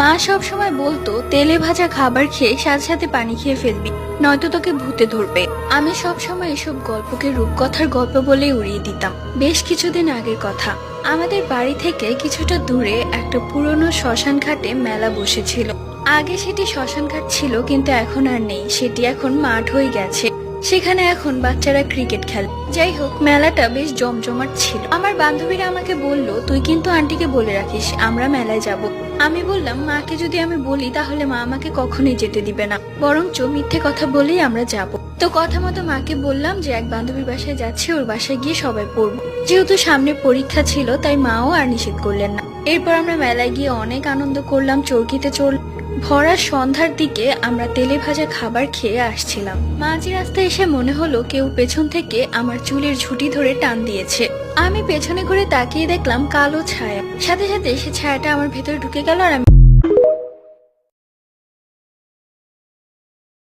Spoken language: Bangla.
মা সব সময় বলতো তেলে ভাজা খাবার খেয়ে সাথে সাথে পানি খেয়ে ফেলবি, নয়তো তোকে ভূতে ধরবে। আমি সব সময় এসব গল্পকে রূপকথার গল্প বলে উড়িয়ে দিতাম। বেশ কিছুদিন আগের কথা, আমাদের বাড়ি থেকে কিছুটা দূরে একটা পুরনো শ্মশান ঘাটে মেলা বসেছিল। আগে সেটি শ্মশান ঘাট ছিল, কিন্তু এখন আর নেই, সেটি এখন মাঠ হয়ে গেছে। সেখানে এখন বাচ্চারা ক্রিকেট খেলে। যাই হোক, মেলাটা বেশ জমজমাট ছিল। আমার বান্ধবীরা আমাকে বলল, তুই কিন্তু আন্টিকে বলে রাখিস আমরা মেলায় যাব। আমি বললাম, মাকে যদি আমি বলি তাহলে মা আমাকে কখনোই যেতে দিবে না, বরঞ্চ মিথ্যে কথা বলেই আমরা যাব। তো কথা মতো মাকে বললাম যে এক বান্ধবীর বাসায় যাচ্ছি, ওর বাসায় গিয়ে সবাই পড়বো। যেহেতু সামনে পরীক্ষা ছিল তাই মাও আর নিষেধ করলেন না। এরপর আমরা মেলায় গিয়ে অনেক আনন্দ করলাম, চরকিতে চড়। ভরা সন্ধ্যার দিকে আমরা তেলে ভাজা খাবার খেয়ে আসছিলাম। মাঝি রাস্তায় এসে মনে হলো কেউ পেছন থেকে আমার চুলের ঝুঁটি ধরে টান দিয়েছে। আমি পেছনে ঘুরে তাকিয়ে দেখলাম কালো ছায়া, সাথে সাথে সে ছায়াটা আমার ভেতরে ঢুকে গেল আর আমি